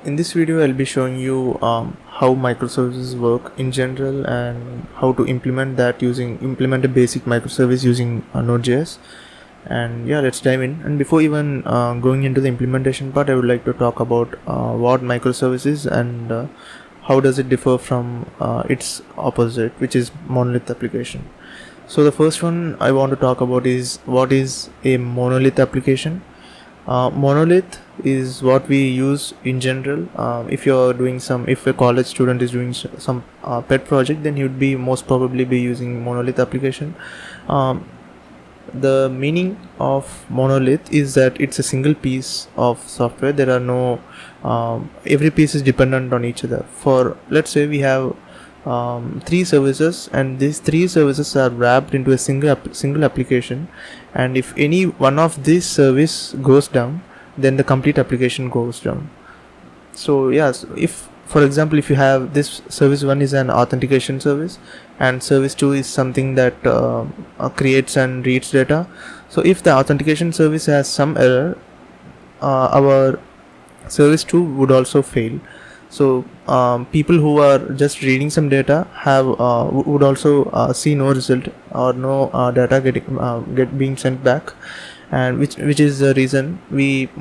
In this video I'll be showing you how microservices work in general and how to implement a basic microservice using Node.js. And yeah, let's dive in. And before even going into the implementation part, I would like to talk about what microservice is and how does it differ from its opposite, which is monolith application. So the first one I want to talk about is what is a monolith application. Monolith is what we use in general. If a college student is doing some pet project, then he would be most probably be using monolith application. The meaning of monolith is that it's a single piece of software. There are no every piece is dependent on each other. For let's say we have 3 services, and these 3 services are wrapped into a single application, and if any one of these service goes down, then the complete application goes down. So yes, if for example, if you have this service 1 is an authentication service and service 2 is something that creates and reads data. So if the authentication service has some error, our service 2 would also fail. So people who are just reading some data would also see no result or no data being sent back, and which is the reason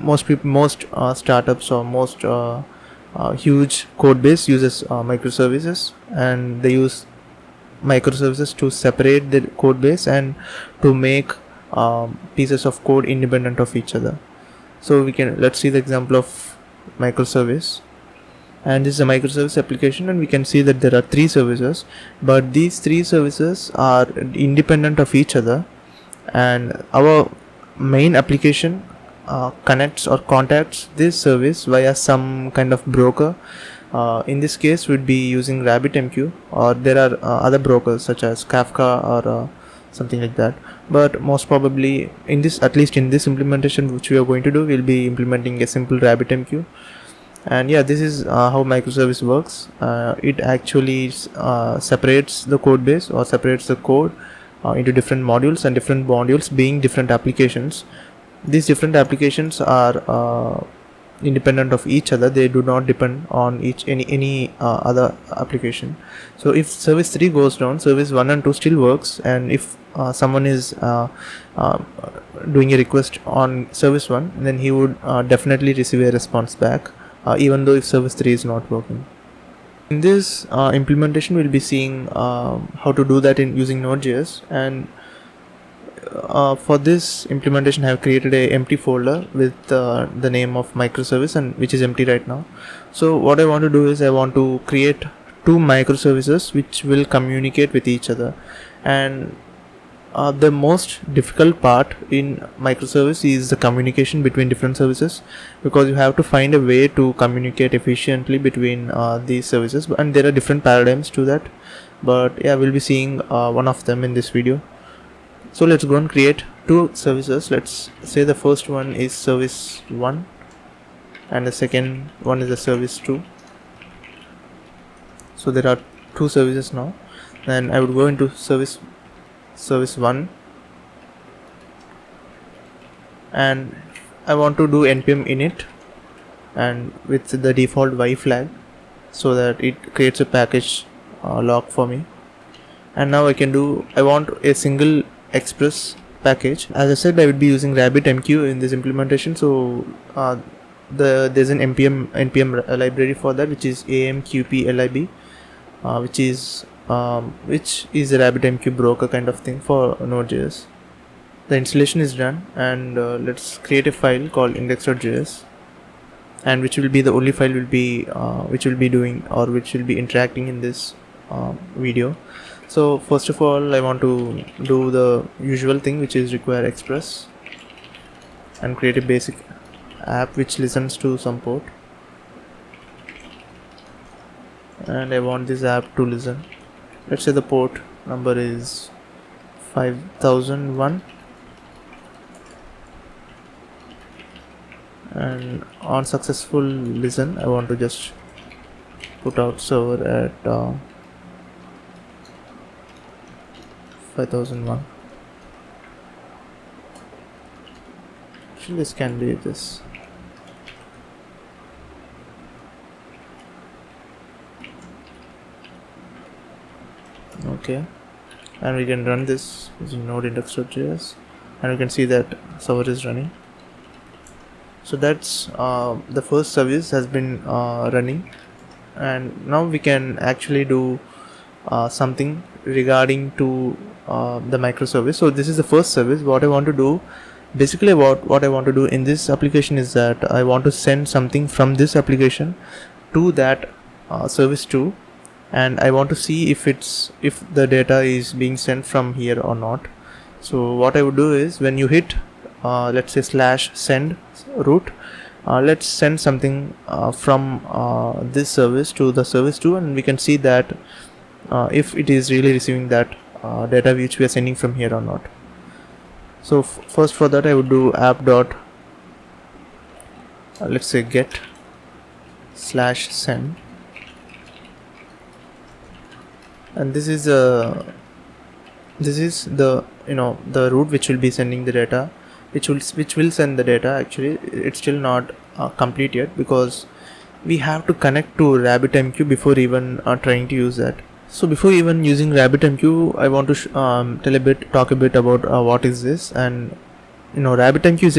most startups or most huge code base uses microservices, and they use microservices to separate the code base and to make pieces of code independent of each other. So let's see the example of microservice. And this is a microservice application, and we can see that there are 3 services, but these 3 services are independent of each other, and our main application connects or contacts this service via some kind of broker. In this case we'd be using RabbitMQ, or there are other brokers such as Kafka or something like that, but most probably at least in this implementation which we are going to do, we'll be implementing a simple RabbitMQ. And yeah, this is how microservice works. It actually separates the code base or separates the code into different modules, and different modules being different applications. These different applications are independent of each other. They do not depend on any other application. So if service 3 goes down, service 1 and 2 still works, and if someone is doing a request on service 1, then he would definitely receive a response back, even though if service 3 is not working. In this implementation, we'll be seeing how to do that using Node.js, and for this implementation I have created a empty folder with the name of microservice, and which is empty right now. So what I want to do is I want to create 2 microservices which will communicate with each other. And the most difficult part in microservice is the communication between different services, because you have to find a way to communicate efficiently between these services, and there are different paradigms to that, but yeah, we'll be seeing one of them in this video. So let's go and create 2 services. Let's say the first one is service 1 and the second one is the service 2. So there are 2 services now. Then I would go into service 1, and I want to do npm init and with the default y flag, so that it creates a package log for me. And now I want a single express package. As I said, I would be using RabbitMQ in this implementation, so there's an npm library for that, which is amqplib, which is a RabbitMQ broker kind of thing for Node.js. The installation is done, and let's create a file called index.js, and which will be the only file which will be interacting in this video. So first of all, I want to do the usual thing, which is require express, and create a basic app which listens to some port, and I want this app to listen. Let's say the port number is 5001, and on successful listen I want to just put out server at 5001. Actually this can be this. Okay, and we can run this using node-index.js, and we can see that server is running. So that's the first service has been running, and now we can actually do something regarding to the microservice. So this is the first service. What I want to do, basically what I want to do in this application is that I want to send something from this application to that service 2, and I want to see if the data is being sent from here or not. So what I would do is, when you hit let's say /send root, let's send something from this service to the service 2, and we can see that if it is really receiving that data which we are sending from here or not. So first, for that I would do app dot let's say get /send, and this is the the route which will be sending the data, which will send the data. Actually, it's still not complete yet, because we have to connect to RabbitMQ before even trying to use that. So before even using RabbitMQ, I want to talk a bit about what is this. And RabbitMQ is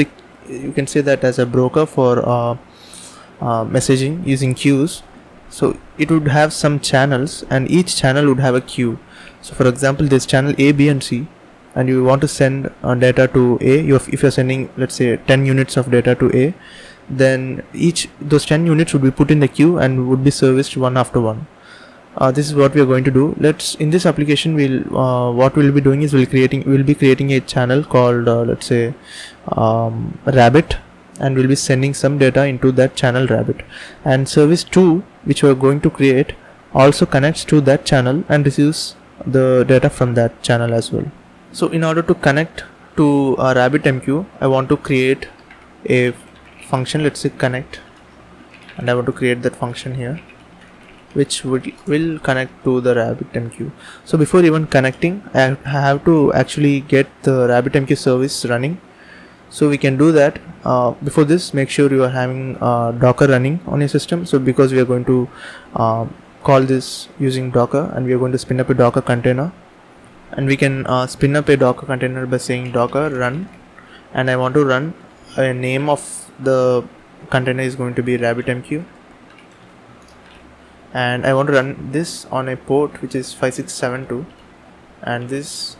you can say that as a broker for messaging using queues. So it would have some channels, and each channel would have a queue. So for example, this channel A, B and C, and you want to send data to A. If you're sending, let's say, 10 units of data to A, then those 10 units would be put in the queue and would be serviced one after one. This is what we are going to do. In this application, what we'll be doing is we'll be creating a channel called let's say rabbit, and we'll be sending some data into that channel rabbit, and service 2 which we are going to create also connects to that channel and receives the data from that channel as well. So in order to connect to RabbitMQ, I want to create a function, let's say connect, and I want to create that function here, which will connect to the RabbitMQ. So before even connecting, I have to actually get the RabbitMQ service running. So we can do that. Before this, make sure you are having Docker running on your system. So because we are going to call this using Docker, and we are going to spin up a Docker container, and we can spin up a Docker container by saying docker run, and I want to run a name of the container is going to be RabbitMQ, and I want to run this on a port which is 5672, and this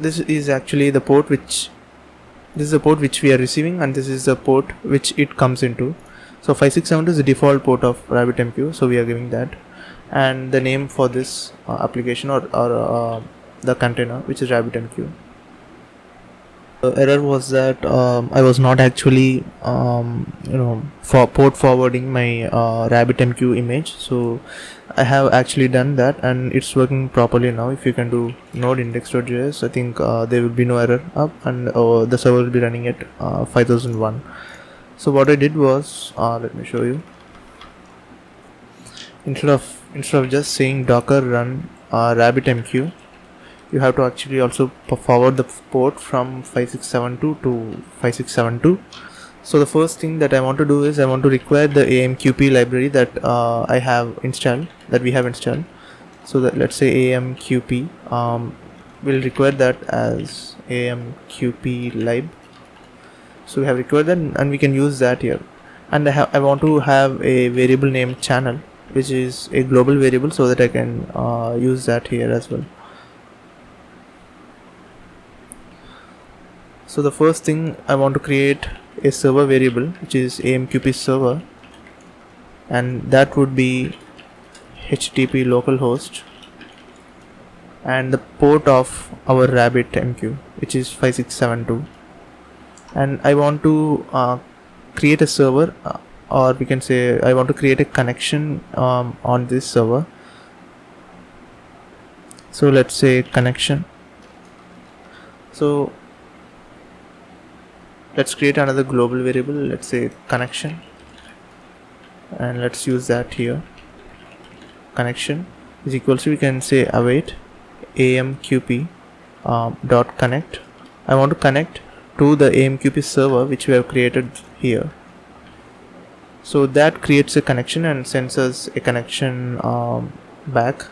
is actually the port which we are receiving, and this is the port which it comes into. So 5672 is the default port of RabbitMQ, so we are giving that, and the name for this application or the container, which is RabbitMQ. The error was that I was not actually for port forwarding my RabbitMQ image. So I have actually done that, and it's working properly now. If you can do nodeindex.js, I think there will be no error up, and the server will be running at 5001. So what I did was, let me show you. Instead of just saying docker run RabbitMQ, you have to actually also forward the port from 5672 to 5672. So the first thing that I want to do is I want to require the AMQP library that we have installed. So that, let's say AMQP, we'll require that as AMQP lib. So we have required that, and we can use that here. And I want to have a variable named channel, which is a global variable, so that I can use that here as well. So the first thing, I want to create a server variable, which is AMQP server, and that would be HTTP localhost and the port of our RabbitMQ, which is 5672. And I want to create a server, or we can say I want to create a connection on this server. So let's say connection. So let's create another global variable, let's say connection, and let's use that here. Connection is equals to, we can say await AMQP dot connect. I want to connect to the AMQP server which we have created here. So that creates a connection and sends us a connection back.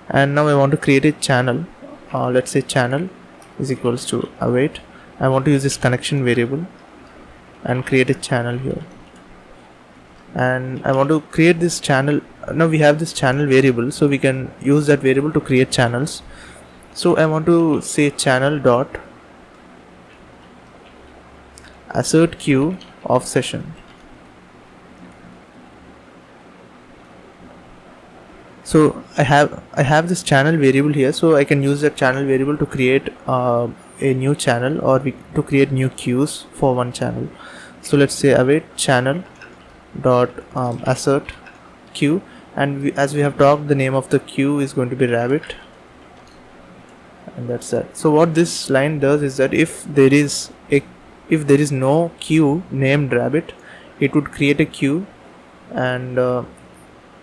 And now I want to create a channel. Let's say channel is equals to await. I want to use this connection variable and create a channel here, and I want to create this channel. Now we have this channel variable, so we can use that variable to create channels. So I want to say channel dot assert queue of session. So I have this channel variable here, so I can use that channel variable to create a new channel, or to create new queues for one channel. So let's say await channel dot assert queue, and as we have talked, the name of the queue is going to be rabbit, and that's that. So what this line does is that if there is no queue named rabbit, it would create a queue, and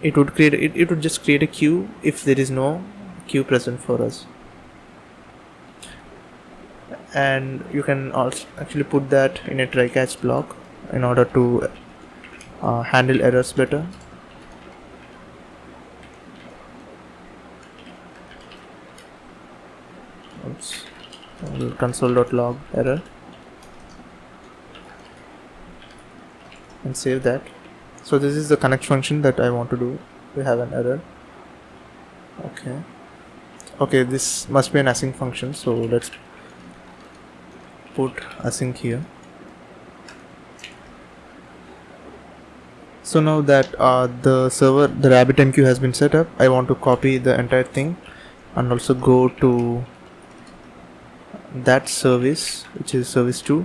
it would just create a queue if there is no queue present for us. And you can also actually put that in a try catch block in order to handle errors better. Oops. Console.log error, and save that. So this is the connect function that I want to do. We have an error. Okay, this must be an async function, so let's put async here. So now that the RabbitMQ has been set up, I want to copy the entire thing and also go to that service, which is service 2,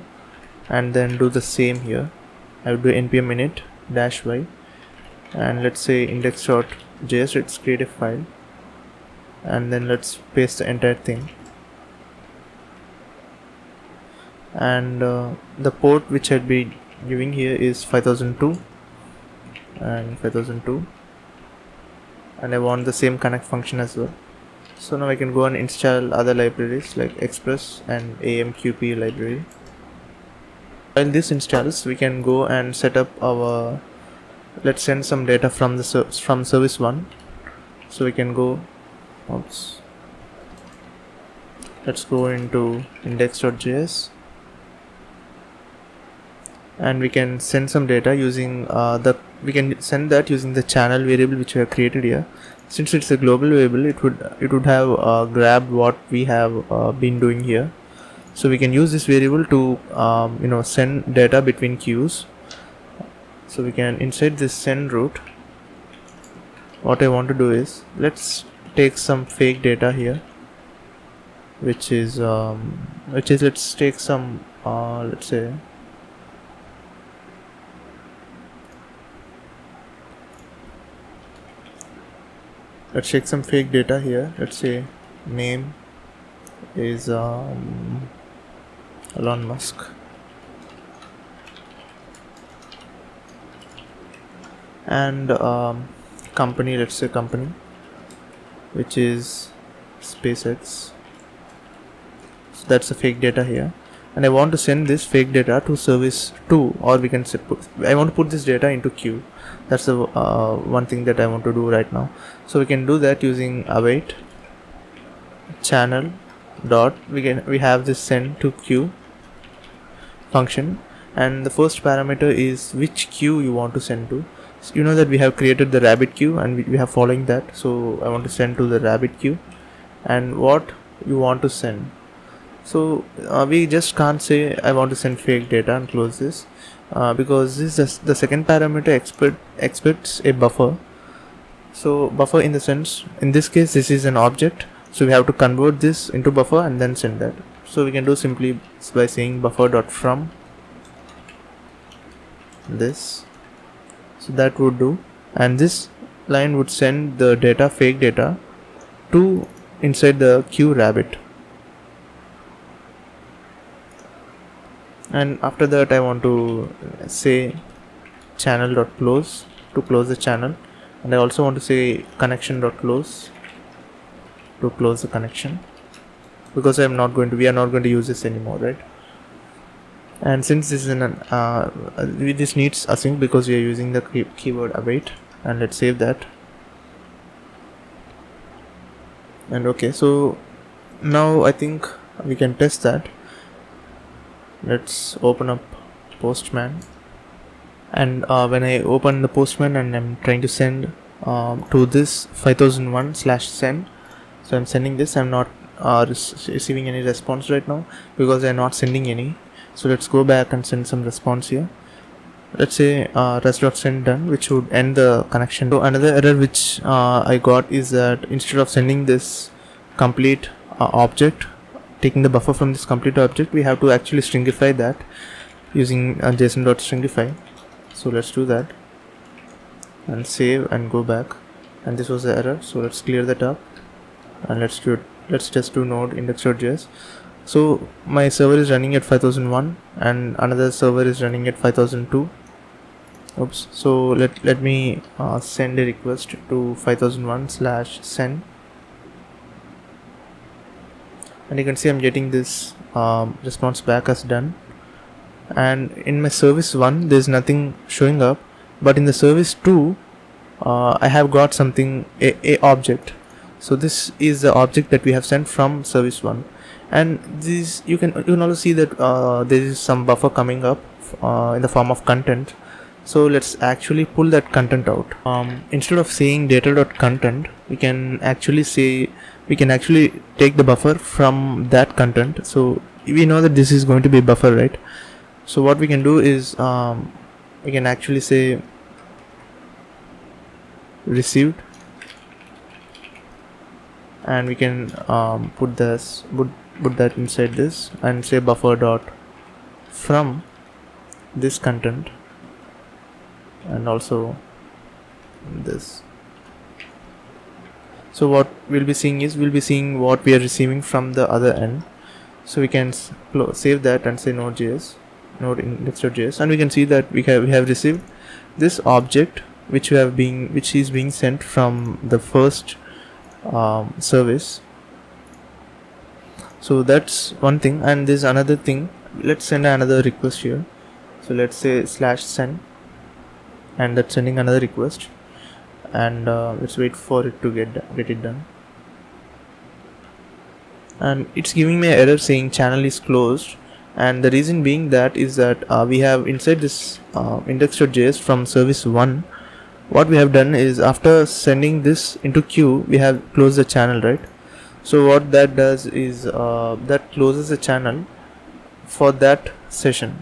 and then do the same here. I will do npm init -y, and let's say index.js. Let's create a file, and then let's paste the entire thing. And the port which I'll be giving here is 5002 and 5002, and I want the same connect function as well. So now I can go and install other libraries like Express and AMQP library. While this installs, we can go and set up our, let's send some data from the from service 1. So we can go, let's go into index.js, and we can send some data using we can send that using the channel variable which we have created here. Since it's a global variable, it would have grabbed what we have been doing here. So we can use this variable to send data between queues. So we can inside this send route. What I want to do is, let's take some fake data here, which is let's take some let's say let's take some fake data here. Let's say name is Elon Musk, and company, let's say company, which is SpaceX. So that's the fake data here, and I want to send this fake data to service 2, or we can I want to put this data into queue. That's the one thing that I want to do right now. So we can do that using await channel dot, we have this send to queue function, and the first parameter is which queue you want to send to. So you know that we have created the rabbit queue, and we have following that. So I want to send to the rabbit queue, and what you want to send. So we just can't say I want to send fake data and close this, because this is the second parameter expects a buffer. So buffer in the sense, in this case this is an object, so we have to convert this into buffer and then send that. So we can do simply by saying buffer.from this. So that would do, and this line would send the data, fake data, to inside the queue rabbit. And after that I want to say channel.close to close the channel, and I also want to say connection.close to close the connection, because we are not going to use this anymore, right? And since this is this needs async because we are using the keyword await, and let's save that. And okay, so now I think we can test that. Let's open up Postman, and when I open the Postman and I'm trying to send to this 5001/send, so I'm sending this. I'm not receiving any response right now because I'm not sending any. So let's go back and send some response here. Let's say rest.send done, which would end the connection. So another error which I got is that instead of sending this complete object, taking the buffer from this complete object, we have to actually stringify that using json.stringify. So let's do that and save and go back. And this was the error, so let's clear that up and let's just do node index.js. So my server is running at 5001 and another server is running at 5002. Oops. So let me send a request to 5001/send, and you can see I'm getting this response back as done. And in my service 1 there's nothing showing up, but in the service 2 I have got something, a object. So this is the object that we have sent from service 1, and this you can also see that there is some buffer coming up in the form of content. So let's actually pull that content out. Instead of saying data.content, we can actually take the buffer from that content. So we know that this is going to be buffer, right? So what we can do is we can actually say received, and we can put that inside this and say buffer dot from this content, and also this. So what we'll be seeing is what we are receiving from the other end. So we can save that and say nodejs, node index.js, and we can see that we have received this object which is being sent from the first service. So that's one thing, and there's another thing. Let's send another request here. So let's say /send, and that's sending another request, and let's wait for it to get it done. And it's giving me an error saying channel is closed, and the reason being that is that we have inside this index.js from service 1, what we have done is after sending this into queue, we have closed the channel, right? So what that does is that closes the channel for that session.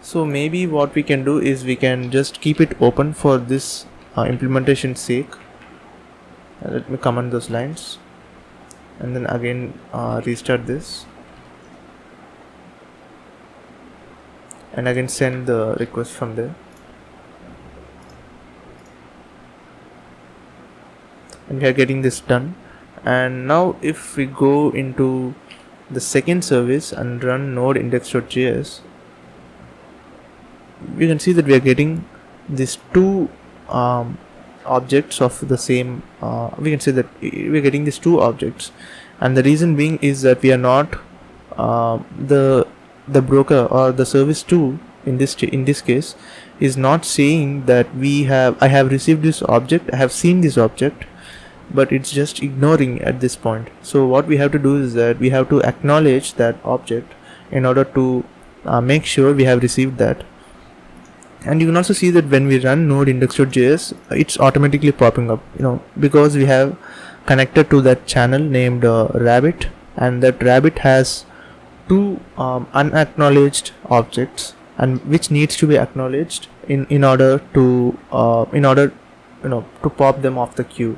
So maybe what we can do is we can just keep it open for this implementation sake. Let me comment those lines, and then again restart this, and again send the request from there, and we are getting this done. And now if we go into the second service and run node index.js, we can see that we are getting these two objects of the same we can say that we are getting these two objects, and the reason being is that we are not the broker or the service 2 in this case is not saying that I have received this object, I have seen this object, but it's just ignoring at this point. So what we have to do is that we have to acknowledge that object in order to make sure we have received that. And you can also see that when we run node index.js, it's automatically popping up, because we have connected to that channel named rabbit, and that rabbit has two unacknowledged objects, and which needs to be acknowledged in order to pop them off the queue.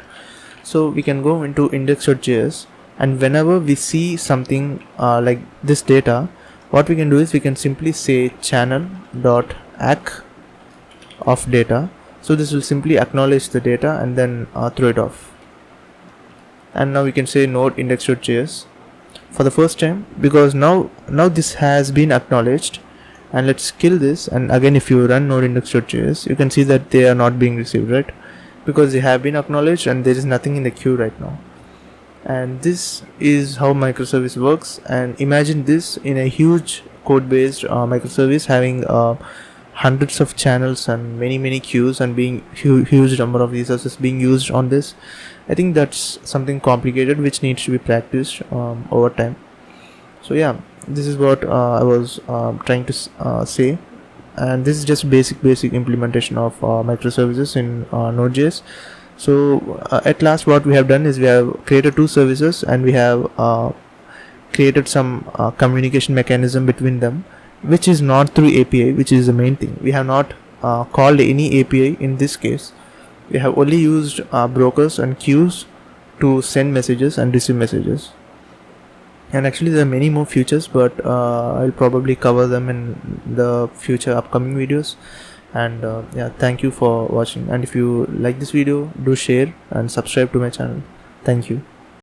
So we can go into index.js, and whenever we see something like this data, what we can do is we can simply say channel.ack of data. So this will simply acknowledge the data and then throw it off. And now we can say node index.js for the first time, because now this has been acknowledged. And let's kill this, and again if you run node index.js, you can see that they are not being received, right? Because they have been acknowledged and there is nothing in the queue right now. And this is how microservice works. And imagine this in a huge code based microservice having hundreds of channels and many queues and being huge number of resources being used on this, I think that's something complicated which needs to be practiced over time. So yeah, this is what I was trying to say, and this is just basic implementation of microservices in Node.js. So at last what we have done is we have created two services, and we have created some communication mechanism between them, which is not through API, which is the main thing. We have not called any API in this case. We have only used brokers and queues to send messages and receive messages. And actually there are many more features, but I'll probably cover them in the future upcoming videos. And yeah, thank you for watching, and if you like this video, do share and subscribe to my channel. Thank you.